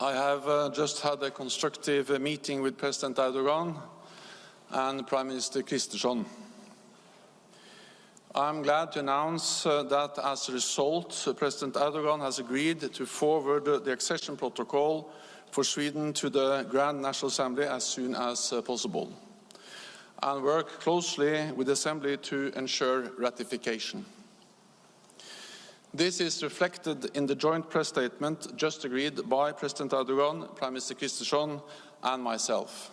I have just had a constructive meeting with President Erdoğan and Prime Minister Kristersson. I'm glad to announce that as a result, President Erdoğan has agreed to forward the accession protocol for Sweden to the Grand National Assembly as soon as possible, and work closely with the Assembly to ensure ratification. This is reflected in the joint press statement just agreed by President Erdoğan, Prime Minister Kristersson, and myself.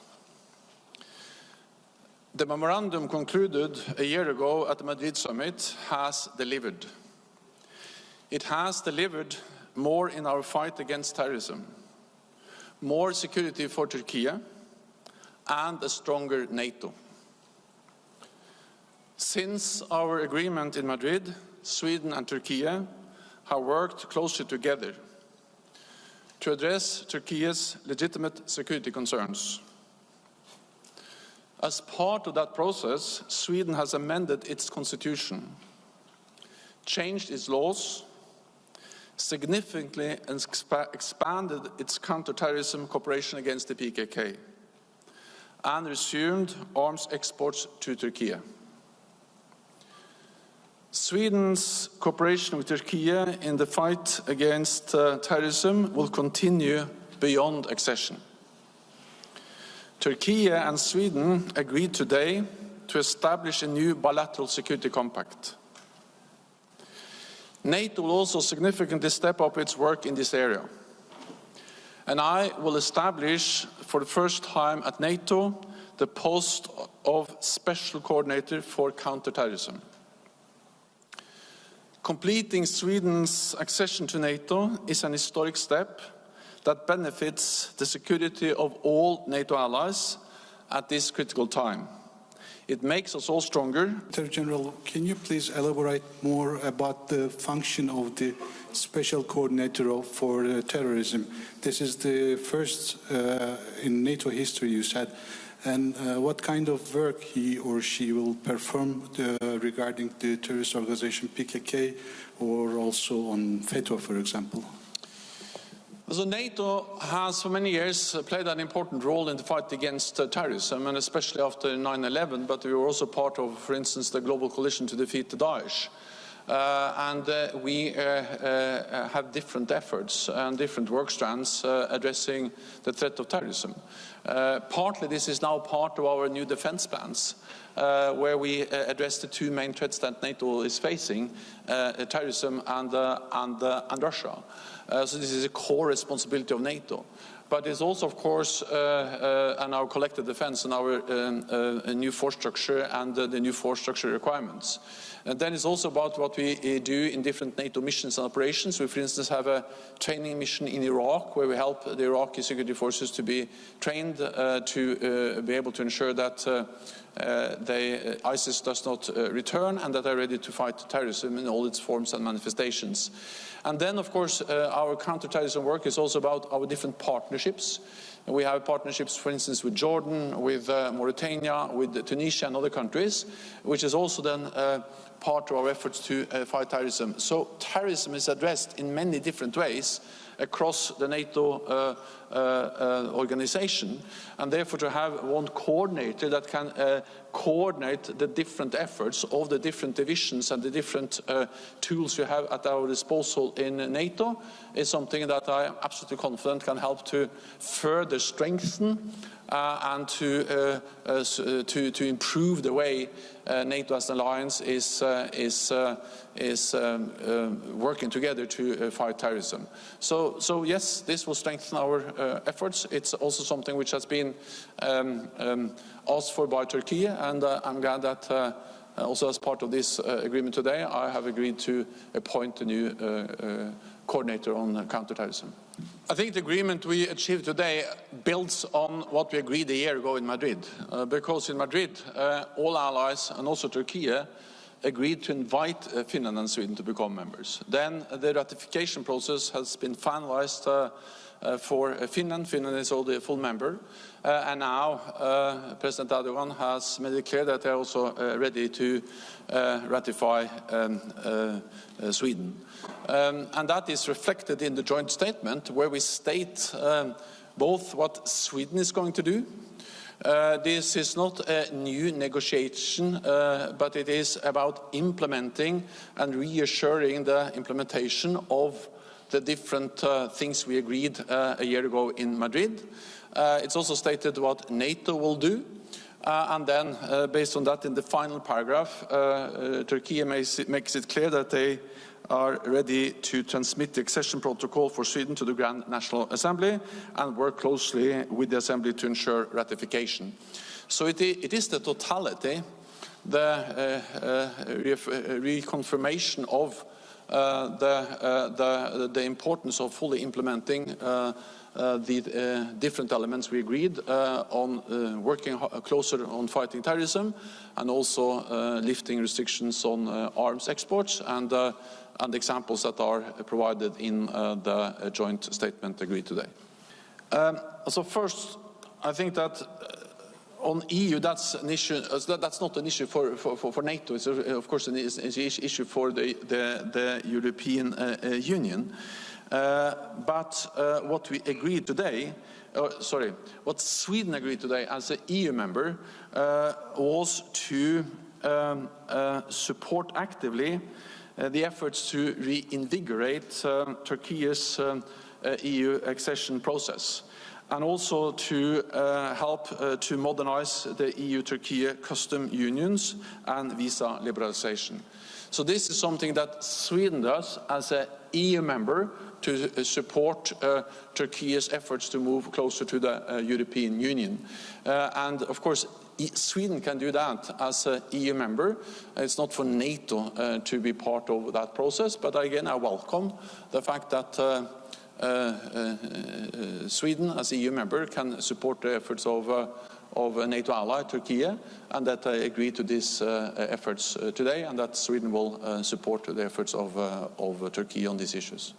The memorandum concluded a year ago at the Madrid summit has delivered. It has delivered more in our fight against terrorism, more security for Turkey, and a stronger NATO. Since our agreement in Madrid, Sweden and Turkey have worked closely together to address Turkey's legitimate security concerns. As part of that process, Sweden has amended its constitution, changed its laws, significantly expanded its counter-terrorism cooperation against the PKK, and resumed arms exports to Turkey. Sweden's cooperation with Turkey in the fight against terrorism will continue beyond accession. Turkey and Sweden agreed today to establish a new bilateral security compact. NATO will also significantly step up its work in this area. And I will establish for the first time at NATO the post of Special Coordinator for Counterterrorism. Completing Sweden's accession to NATO is an historic step that benefits the security of all NATO allies at this critical time. It makes us all stronger. Secretary General, can you please elaborate more about the function of the Special Coordinator for Terrorism? This is the first in NATO history, you said. And what kind of work he or she will perform regarding the terrorist organization PKK or also on FETÖ, for example? So NATO has for many years played an important role in the fight against terrorism, and especially after 9/11, but we were also part of, for instance, the global coalition to defeat Daesh. We have different efforts and different work strands addressing the threat of terrorism. Partly this is now part of our new defense plans, where we address the two main threats that NATO is facing, terrorism and Russia. So this is a core responsibility of NATO. But it's also, of course, and our collective defense and our new force structure and the new force structure requirements. And then it's also about what we do in different NATO missions and operations. We, for instance, have a training mission in Iraq where we help the Iraqi security forces to be trained to be able to ensure that ISIS does not return and that they're ready to fight terrorism in all its forms and manifestations. And then, of course, our counterterrorism work is also about our different partnerships. We have partnerships, for instance, with Jordan, with Mauritania, with Tunisia and other countries, which is also then part of our efforts to fight terrorism. So terrorism is addressed in many different ways across the NATO organization, and therefore to have one coordinator that can coordinate the different efforts of the different divisions and the different tools we have at our disposal in NATO is something that I am absolutely confident can help to further strengthen and to improve the way NATO as an alliance is working together to fight terrorism. So yes, this will strengthen our efforts. It's also something which has been asked for by Turkey, and I'm glad that also as part of this agreement today, I have agreed to appoint a new coordinator on counterterrorism. I think the agreement we achieved today builds on what we agreed a year ago in Madrid, because in Madrid, all allies and also Turkey agreed to invite Finland and Sweden to become members. Then the ratification process has been finalized for Finland. Finland is already a full member. And now President Erdogan has made it clear that they are also ready to ratify Sweden. And that is reflected in the joint statement, where we state both what Sweden is going to do. This is not a new negotiation, but it is about implementing and reassuring the implementation of the different things we agreed a year ago in Madrid. It's also stated what NATO will do. And then, based on that, in the final paragraph, Turkey makes it clear that they are ready to transmit the accession protocol for Sweden to the Grand National Assembly and work closely with the Assembly to ensure ratification. So it is the totality, the reconfirmation of the importance of fully implementing the different elements we agreed on, working closer on fighting terrorism, and also lifting restrictions on arms exports, and examples that are provided in the joint statement agreed today. So first, I think that on EU, that's an issue. That's not an issue for NATO. It's of course an issue for the European Union. But what we agreed today, what Sweden agreed today as an EU member, was to support actively the efforts to reinvigorate Turkey's EU accession process, and also to help to modernize the EU-Turkey custom unions and visa liberalization. So this is something that Sweden does as an EU member to support Turkey's efforts to move closer to the European Union. And of course, Sweden can do that as an EU member. It's not for NATO to be part of that process, but again, I welcome the fact that Sweden, as EU member, can support the efforts of a NATO ally, Turkey, and that I agree to these efforts today, and that Sweden will support the efforts of Turkey on these issues.